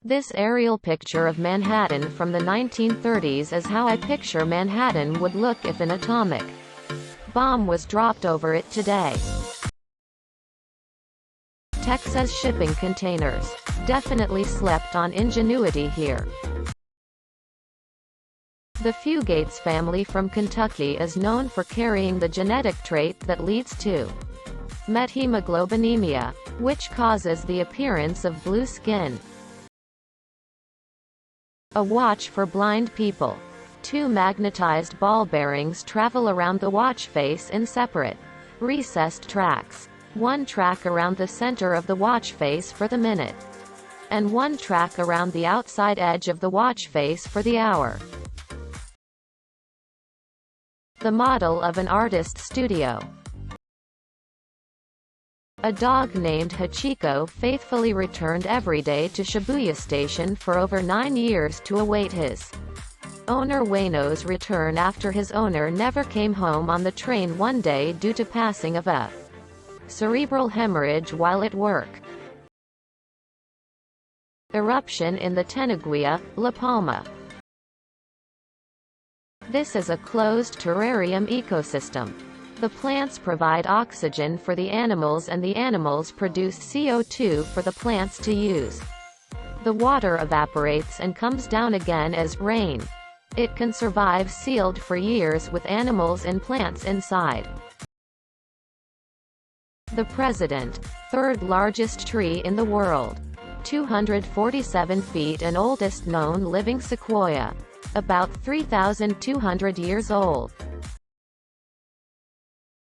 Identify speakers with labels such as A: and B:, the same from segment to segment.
A: This aerial picture of Manhattan from the 1930s is how I picture Manhattan would look if an atomic bomb was dropped over it today. Texas shipping containers. Definitely slept on ingenuity here. The Fugates family from Kentucky is known for carrying the genetic trait that leads to methemoglobinemia, which causes the appearance of blue skin. A watch for blind people. Two magnetized ball bearings travel around the watch face in separate, recessed tracks. One track around the center of the watch face for the minute, and one track around the outside edge of the watch face for the hour. The model of an artist's studio. A dog named Hachiko faithfully returned every day to Shibuya Station for over 9 years to await his owner Wayno's return after his owner never came home on the train one day due to passing of a cerebral hemorrhage while at work. Eruption in the Tenaguia, La Palma. This is a closed terrarium ecosystem. The plants provide oxygen for the animals and the animals produce CO2 for the plants to use. The water evaporates and comes down again as rain. It can survive sealed for years with animals and plants inside. The President, third largest tree in the world. 247 feet and oldest known living sequoia. About 3,200 years old.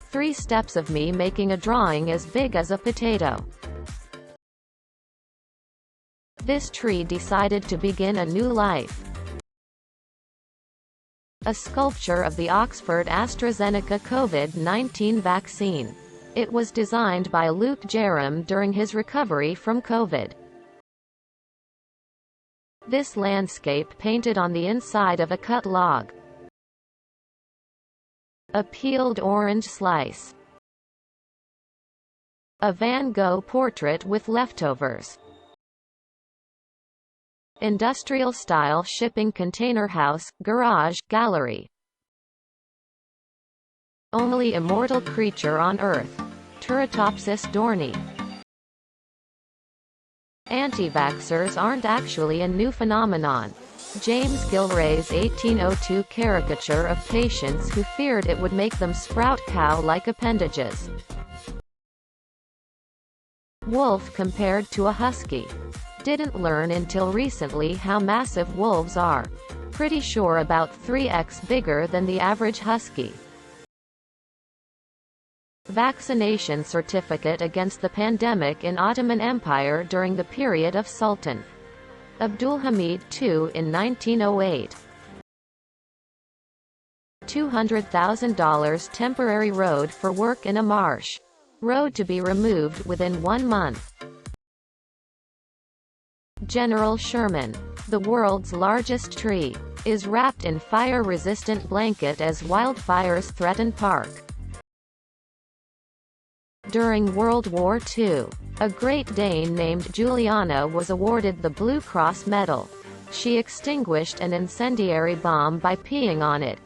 A: 3 steps of me making a drawing as big as a potato. This tree decided to begin a new life. A sculpture of the Oxford AstraZeneca COVID-19 vaccine. It was designed by Luke Jerram during his recovery from COVID. This landscape painted on the inside of a cut log. A peeled orange slice. A Van Gogh portrait with leftovers. Industrial-style shipping container house, garage, gallery. Only immortal creature on Earth. Turritopsis dohrnii. Anti-vaxxers aren't actually a new phenomenon. James Gilray's 1802 caricature of patients who feared it would make them sprout cow-like appendages. Wolf compared to a husky. Didn't learn until recently how massive wolves are. Pretty sure about 3x bigger than the average husky. Vaccination certificate against the pandemic in Ottoman Empire during the period of Sultan Abdulhamid II in 1908. $200,000 temporary road for work in a marsh. Road to be removed within 1 month. General Sherman, the world's largest tree, is wrapped in fire-resistant blanket as wildfires threaten park. During World War II, a Great Dane named Juliana was awarded the Blue Cross Medal. She extinguished an incendiary bomb by peeing on it.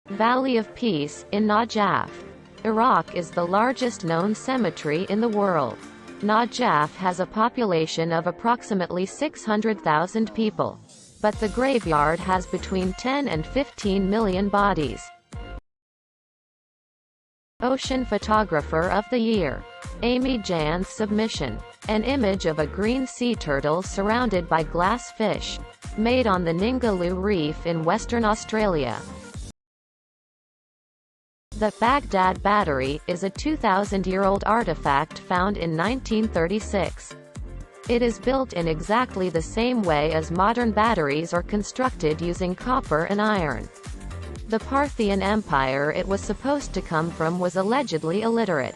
A: Valley of Peace, in Najaf. Iraq is the largest known cemetery in the world. Najaf has a population of approximately 600,000 people. But the graveyard has between 10 and 15 million bodies. Ocean Photographer of the Year. Amy Jan's submission. An image of a green sea turtle surrounded by glass fish. Made on the Ningaloo Reef in Western Australia. The Baghdad Battery is a 2,000-year-old artifact found in 1936. It is built in exactly the same way as modern batteries are constructed using copper and iron. The Parthian Empire it was supposed to come from was allegedly illiterate.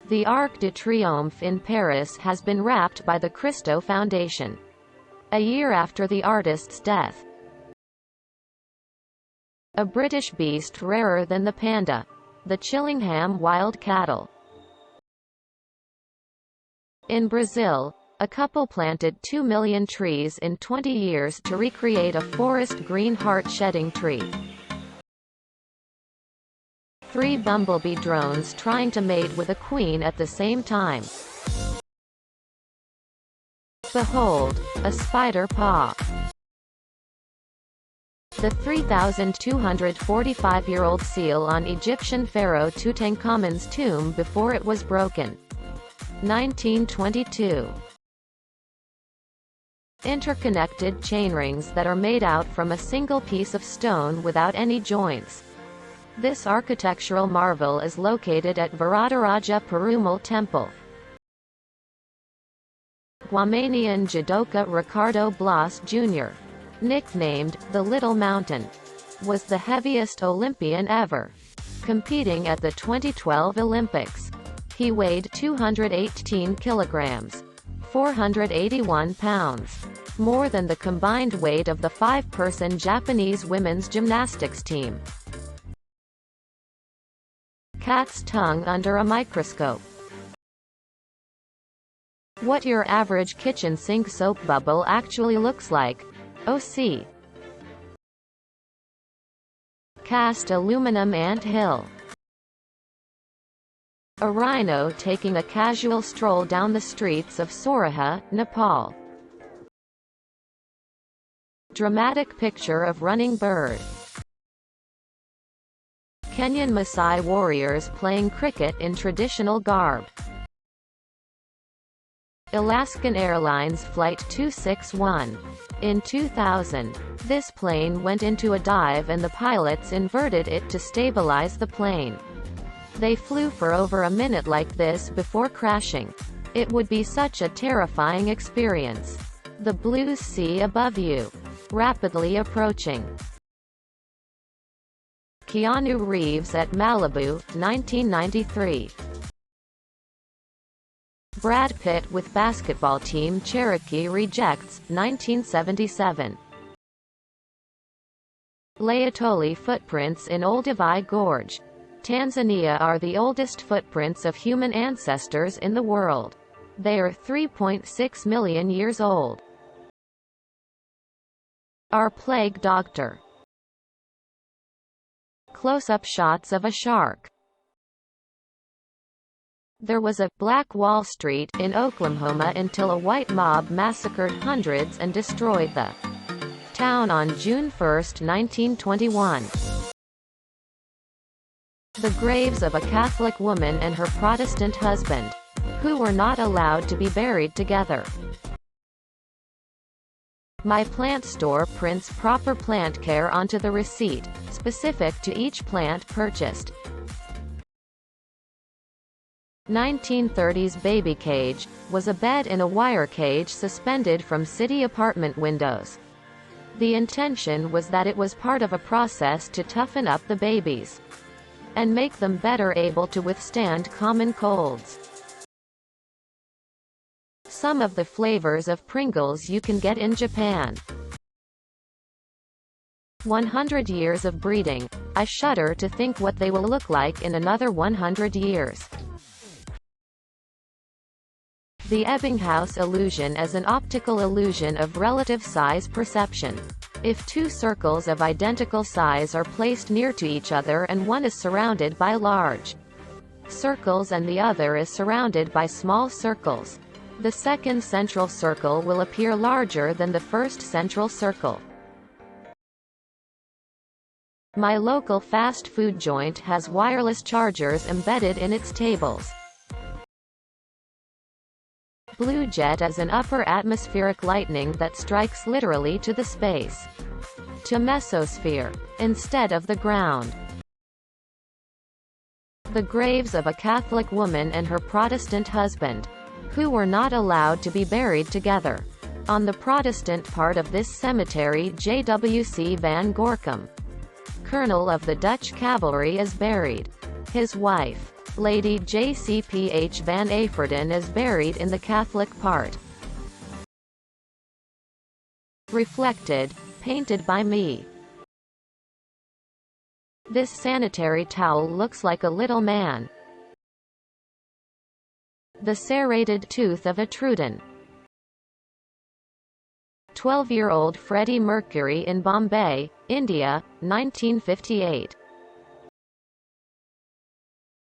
A: The Arc de Triomphe in Paris has been wrapped by the Christo Foundation. A year after the artist's death. A British beast rarer than the panda. The Chillingham wild cattle. In Brazil, a couple planted 2 million trees in 20 years to recreate a forest green heart-shedding tree. 3 bumblebee drones trying to mate with a queen at the same time. Behold, a spider paw. The 3,245-year-old seal on Egyptian pharaoh Tutankhamun's tomb before it was broken. 1922. Interconnected chainrings that are made out from a single piece of stone without any joints. This architectural marvel is located at Varadaraja Perumal Temple. Guamanian judoka Ricardo Blas Jr., nicknamed the Little Mountain, was the heaviest Olympian ever, competing at the 2012 Olympics. He weighed 218 kilograms, 481 pounds, more than the combined weight of the 5-person Japanese women's gymnastics team. Cat's tongue under a microscope. What your average kitchen sink soap bubble actually looks like. OC. Cast aluminum ant hill. A rhino taking a casual stroll down the streets of Soraha, Nepal. Dramatic picture of running bird. Kenyan Maasai warriors playing cricket in traditional garb. Alaskan Airlines Flight 261. In 2000, this plane went into a dive and the pilots inverted it to stabilize the plane. They flew for over a minute like this before crashing. It would be such a terrifying experience. The blue sea above you. Rapidly approaching. Keanu Reeves at Malibu, 1993. Brad Pitt with basketball team Cherokee rejects, 1977. Laetoli footprints in Olduvai Gorge, Tanzania are the oldest footprints of human ancestors in the world. They are 3.6 million years old. Our plague doctor. Close-up shots of a shark. There was a Black Wall Street in Oklahoma until a white mob massacred hundreds and destroyed the town on June 1, 1921. The graves of a Catholic woman and her Protestant husband, who were not allowed to be buried together. My plant store prints proper plant care onto the receipt, specific to each plant purchased. 1930s baby cage, was a bed in a wire cage suspended from city apartment windows. The intention was that it was part of a process to toughen up the babies and make them better able to withstand common colds. Some of the flavors of Pringles you can get in Japan. 100 years of breeding. I shudder to think what they will look like in another 100 years. The Ebbinghaus illusion is an optical illusion of relative size perception. If two circles of identical size are placed near to each other and one is surrounded by large circles and the other is surrounded by small circles, the second central circle will appear larger than the first central circle. My local fast food joint has wireless chargers embedded in its tables. Blue jet is an upper atmospheric lightning that strikes literally to the space, to mesosphere, instead of the ground. The graves of a Catholic woman and her Protestant husband, who were not allowed to be buried together. On the Protestant part of this cemetery, J.W.C. van Gorkum, colonel of the Dutch cavalry, is buried. His wife, Lady J.C.P.H. van Averden, is buried in the Catholic part. Reflected, painted by me. This sanitary towel looks like a little man. The serrated tooth of a Truden. 12-year-old Freddie Mercury in Bombay, India, 1958.